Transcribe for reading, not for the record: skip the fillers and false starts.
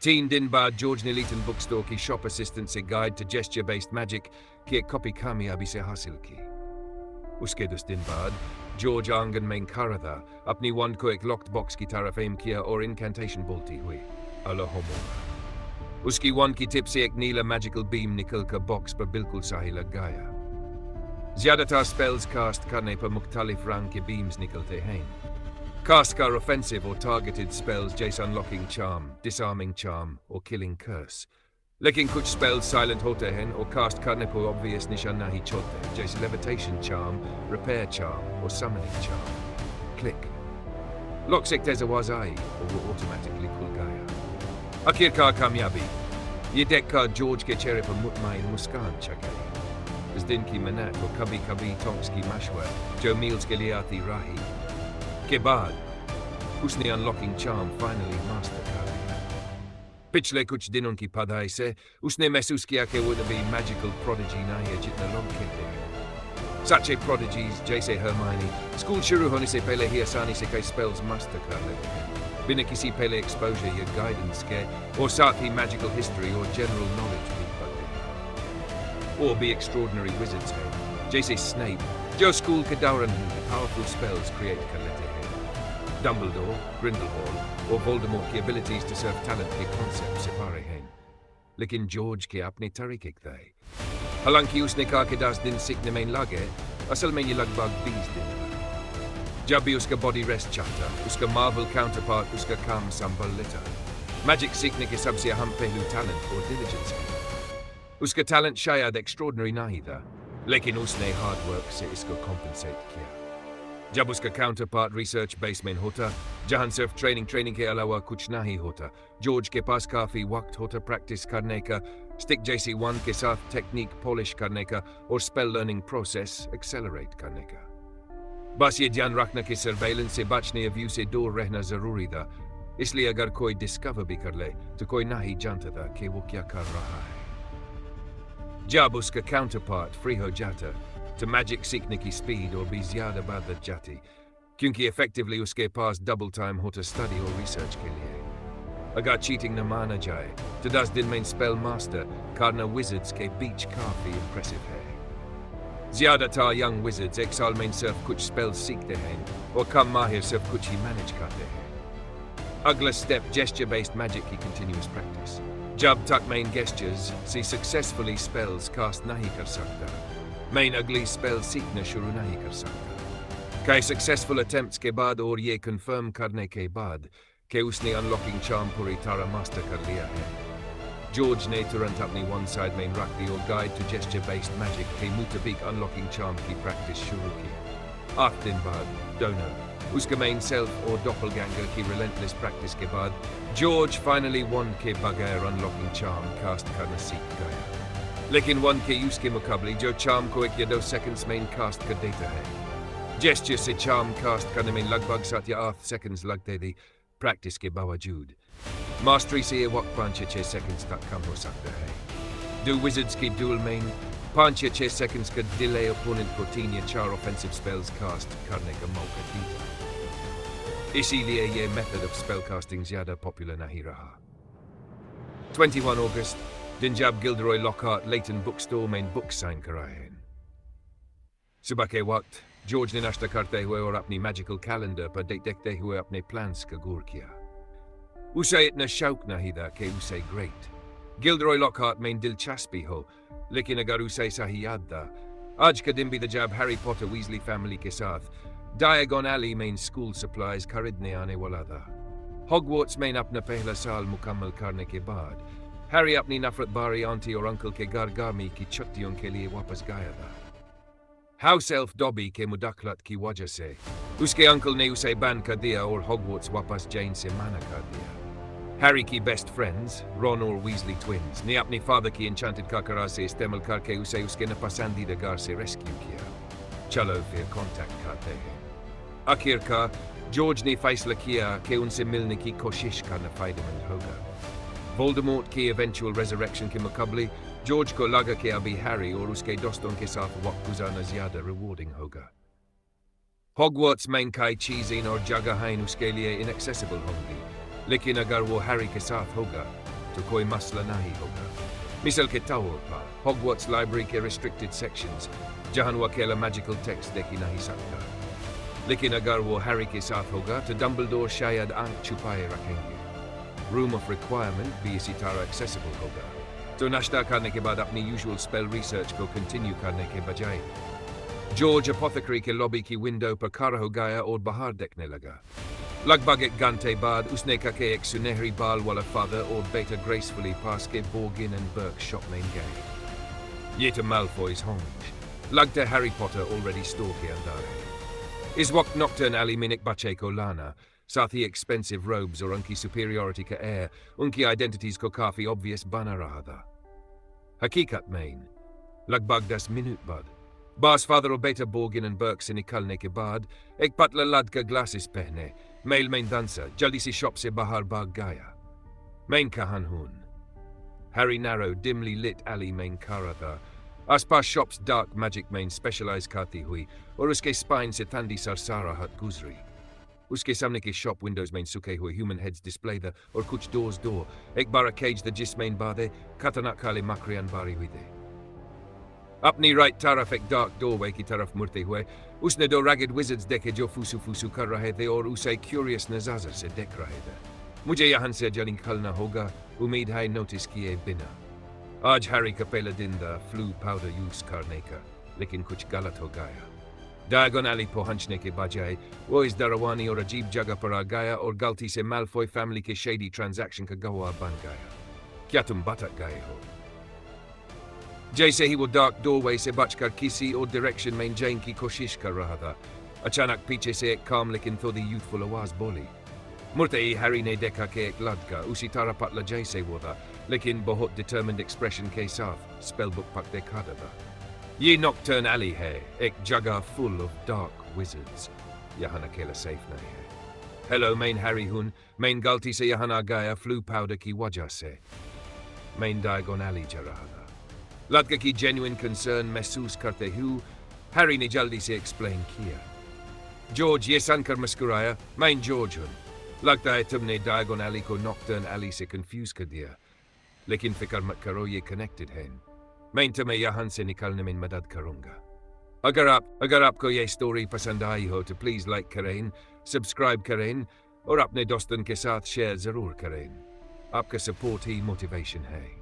तीन दिन बाद जॉर्ज ने लीटन बुक स्टोर की शॉप असिस्टेंट से guide to gesture based magic की एक कॉपी कामयाबी से हासिल की। उसके 10 दिन बाद जॉर्ज आंगन में खड़ा था, अपनी वंड को एक लॉक्ड बॉक्स की तरफ एम किया और इनकेंटेशन बोलती हुई अलोहोमोरा। उसकी वंड की टिप से एक नीला मैजिकल बीम निकलकर बॉक्स पर बिल्कुल सही लग गया। ज्यादातर स्पेल्स कास्ट करने पर मुख्तलिफ रंग के बीम्स निकलते हैं। कास्ट कर ऑफेंसिव और टारगेटेड स्पेल्स जैसे अनलॉकिंग चार्म, डिसआर्मिंग चार्म और किलिंग कर्स। लेकिन कुछ स्पेल्स साइलेंट होते हैं और कास्ट करने पर ऑब्वियस निशान नहीं छोड़ते, जैसे लेविटेशन चार्म, रिपेयर चार्म और समनिंग चार्म। क्लिक। लॉक से एक तेज आवाज आई और वो ऑटोमेटिकली खुल गया। आखिरकार कामयाबी। ये देखकर जॉर्ज के चेहरे पर मुतमईन मुस्कान छा गई। इस दिन की मिन्नत और कभी कभी टॉन्क्स की मशवरा जो मील्स के लिए आती रही के बाद उसने अनलॉकिंग चार्म फाइनली मास्टर कर लिया। पिछले कुछ दिनों की पढ़ाई से उसने महसूस किया कि वो अभी मैजिकल प्रोडिजी नहीं है जितना लोग कहते हैं। सच्चे प्रोडिजीज जैसे हरमायनी स्कूल शुरू होने से पहले ही आसानी से कई स्पेल्स मास्टर कर लेते हैं, बिना किसी पहले एक्सपोजर या गाइडेंस के, और साथ ही मैजिकल हिस्ट्री और जनरल नॉलेज भी पढ़ते हैं। और भी एक्स्ट्रॉर्डिनरी विज़र्ड्स हैं जैसे स्नेप जो स्कूल के दौरान ही पावरफुल स्पेल्स क्रिएट कर लेते हैं। डम्बलडोर, ग्रिंडलवॉल्ड और वोल्डेमॉर्ट की एबिलिटीज टू सर्व टैलेंट के कॉन्सेप्ट से पारे हैं, लेकिन जॉर्ज के अपने तरीके थे। हालांकि उसने कहा कि 10 दिन सीखने में लगे, असल में ये लगभग 20 दिन था। जब भी उसका बॉडी रेस्ट चाहता, उसका मार्वल काउंटरपार्ट उसका काम संभाल लेता। मैजिक सीखने के सबसे अहम पहलू टैलेंट और डिलिजेंस है। उसका टैलेंट शायद एक्स्ट्रॉर्डिनरी नहीं था, लेकिन उसने हार्ड वर्क से इसको कॉम्पनसेट किया। जब उसका काउंटर पार्ट रिसर्च बेस में होता, जहां सिर्फ ट्रेनिंग के अलावा कुछ नहीं होता, जॉर्ज के पास काफी वक्त होता प्रैक्टिस करने का, स्टिक जैसी वन के साथ टेक्निक पॉलिश करने का और स्पेल लर्निंग प्रोसेस एक्सेलरेट करने का। बस ये ध्यान रखना कि सर्वेलेंस से बचने या व्यू से दूर रहना जरूरी था, इसलिए अगर कोई डिस्कवर भी कर ले तो कोई नहीं जानता था कि वो क्या कर रहा है। जब उसका काउंटर पार्ट फ्री हो जाता तो मैजिक सीखने की स्पीड और भी ज्यादा बढ़ जाती, क्योंकि इफेक्टिवली उसके पास डबल टाइम होता स्टडी और रिसर्च के लिए। अगर चीटिंग न माना जाए तो 10 दिन में स्पेल मास्टर करना विज़र्ड्स के बीच काफी इंप्रेसिव है। ज्यादातर यंग विज़र्ड्स एक साल में सिर्फ कुछ स्पेल्स सीखते हैं और कम माहिर सिर्फ कुछ ही मैनेज करते हैं। अगला स्टेप जेस्चर बेस्ड मैजिक की कंटिन्यूअस प्रैक्टिस। जब तक मेन गेस्चर्स से सक्सेसफुली स्पेल्स कास्ट नहीं कर सकता, मेन अगली स्पेल सीखना शुरू नहीं कर सकता। कई सक्सेसफुल अटेम्प्ट्स के बाद और ये कंफर्म करने के बाद कि उसने अनलॉकिंग चार्म पूरी तरह मास्टर कर लिया है, जॉर्ज ने तुरंत अपनी वन साइड में रख दी और guide to gesture based magic के मुताबिक अनलॉकिंग चार्म की प्रैक्टिस शुरू की। 8 दिन बाद दोनों उसके मेन सेल्फ और डॉपलगैंगर की रिलेंटलेस प्रैक्टिस के बाद जॉर्ज फाइनली वन के बगैर अनलॉकिंग चार्म कास्ट करना सीख गया। लेकिन वन के यूज के मुकाबले जो चार्म को 1 या 2 सेकंड्स में कास्ट कर देता है, जेस्चर से चार्म कास्ट करने में लगभग 7 या 8 सेकंड्स लगते थे। प्रैक्टिस के बावजूद मास्टरी से ये वक्त 5 या 6 सेकंड्स तक कम हो सकता है। 2 विज़र्ड्स की डुएल में 5 या 6 सेकंड्स का डिले ओपोनेंट को 3 या 4 ऑफेंसिव स्पेल्स कास्ट करने का मौका देता। इसीलिए ये मेथड ऑफ स्पेल कास्टिंग ज्यादा पॉपुलर नहीं रहा। 21 अगस्त दिन जब गिल्डरॉय लॉकहार्ट लेटन बुक स्टोर में बुक साइन कराए हैं। सुबह के वक्त जॉर्ज ने नाश्ता करते हुए और अपनी मैजिकल कैलेंडर पर देखते हुए अपने प्लान्स का गौर किया। उसे इतना शौक नहीं था कि उसे ग्रेट गिल्डरॉय लॉकहार्ट में दिलचस्पी हो, लेकिन अगर उसे सही याद था, आज का दिन भी था जब हैरी पॉटर वीजली फैमिली के साथ डायगन एली में स्कूल सप्लाईज खरीदने आने वाला था। हॉगवर्ट्स में अपना पहला साल मुकम्मल करने के बाद हैरी अपनी नफरत बारी आंटी और अंकल के घर गर्मी की छुट्टियों के लिए वापस गया था। हाउस एल्फ डॉबी के मुदाखलत की वजह से उसके अंकल ने उसे बैन कर दिया और हॉगवर्ट्स वापस जाने से मना कर दिया। हैरी की बेस्ट फ्रेंड्स रॉन और वीजली ट्विंस ने अपने फादर की एन्चेंटेड काकरा से इस्तेमाल करके उसे उसके नापसंदीदा घर से रेस्क्यू किया। चलो फिर कांटेक्ट करते हैं। आखिरकार जॉर्ज ने फैसला किया कि उनसे मिलने की कोशिश करना फायदेमंद होगा। वोल्डेमॉर्ट की इवेंचुअल रेजरेक्शन के मुकाबले जॉर्ज को लगा कि अभी हैरी और उसके दोस्तों के साथ वक्त गुजारना ज्यादा रिवॉर्डिंग होगा। हॉगवर्ट्स में कई चीजें और जगहें उसके लिए इनएक्सेसिबल होंगी, लेकिन अगर वो हैरी के साथ होगा तो कोई मसला नहीं होगा। मिसल के तौर पर हॉगवर्ट्स लाइब्रेरी के रिस्ट्रिक्टेड सेक्शंस जहां वो अकेला मैजिकल टेक्स्ट देख ही नहीं सकता, लेकिन अगर वो हैरी के साथ होगा तो डम्बलडोर शायद आंख छुपाए रखेंगे। रूम ऑफ रिक्वायरमेंट भी इसी तरह एक्सेसिबल होगा, तो नाश्ता करने के बाद अपनी यूजुअल स्पेल रिसर्च को कंटिन्यू करने के बजाय जॉर्ज अपोथेकरी के लॉबी की विंडो पर खड़ा हो गया और बाहर देखने लगा। लगभग एक घंटे बाद उसने कहा कि एक सुनहरी बाल वाला फादर और बेटा ग्रेसफुली पास के बोर्गिन एंड बर्क शॉप में गए। ये तो मैलफॉयज होंगे। लगता है हैरी पॉटर ऑलरेडी स्टोर के अंदर है। इस वक्त नॉक्टर्न एली में एक बच्चे को लाना, साथ ही एक्सपेंसिव रोब्स और उनकी सुपीरियरिटी का एयर उनकी आइडेंटिटीज को काफी ऑब्वियस बना रहा था। हकीकत में लगभग 10 मिनट बाद बास फादर और बेटा बोर्गिन एंड बर्क से निकलने के बाद एक पतला लड़का ग्लासेस पहने मेल में डांसर जल्दी से शॉप से बाहर भाग गया। मेन कहानून Harry narrow dimly lit alley में खड़ा था। आसपास शॉप्स डार्क मैजिक में स्पेशलाइज करती हुई और उसके स्पाइन से ठंडी सरसराहट गुजरी। उसके सामने की शॉप विंडोज में सूखे हुए ह्यूमन हेड्स डिस्प्ले था और कुछ डोर्स एक बड़ा केज था जिसमें बाधे खतरनाक काले मकड़ियां बारी हुई थे। अपनी राइट तरफ एक डार्क डोरवे की तरफ मुड़ते हुए उसने 2 रैगेड विज़र्ड्स देखे जो फूसू फूसू कर रहे थे और उसे क्यूरियस नज़र से देख रहे थे। मुझे यहाँ से जल्दी निकलना होगा, उम्मीद है नोटिस किए बिना। आज हैरी का पहला दिन था फ्लू पाउडर यूज करने का, लेकिन कुछ गलत हो गया। डायगन एली पहुंचने के बजाय वो इस दरवानी और अजीब जगह पर आ गया और गलती से मैलफॉय फैमिली के शेडी ट्रांजैक्शन का गवाह बन गया। क्या तुम भटक गए हो? जैसे ही वो डार्क डोरवे से बचकर किसी और डायरेक्शन में जाने की कोशिश कर रहा था, अचानक पीछे से एक काम लेकिन थोड़ी यूथफुल आवाज बोली। मुड़ते ही हैरी ने देखा कि एक लड़का उसी तरह पतला जैसे वो था, लेकिन बहुत डिटर्मिन्ड एक्सप्रेशन के साथ स्पेल बुक पकड़े खड़ा था। ये नॉक्टर्न एली है, एक जगह फुल ऑफ डार्क विज़र्ड्स। यहाँ अकेला सेफ नहीं है। हेलो, मैं हैरी हूँ। मैं गलती से यहाँ आ गया फ्लू पाउडर की वजह से। मैं डायगन एली जा रहा था। लड़के की जेन्युइन कंसर्न महसूस करते हुए हैरी ने जल्दी से एक्सप्लेन किया। जॉर्ज ये सुनकर मुस्कुराया। मैं जॉर्ज हूँ। लगता है तुमने डायगन एली को नॉक्टर्न एली से कंफ्यूज कर दिया, लेकिन फिक्र मत करो, ये कनेक्टेड है। मैं तुम्हें यहाँ से निकलने में मदद करूंगा। अगर आपको ये स्टोरी पसंद आई हो तो प्लीज लाइक करें, सब्सक्राइब करें और अपने दोस्तों के साथ शेयर जरूर करें। आपका सपोर्ट ही मोटिवेशन है।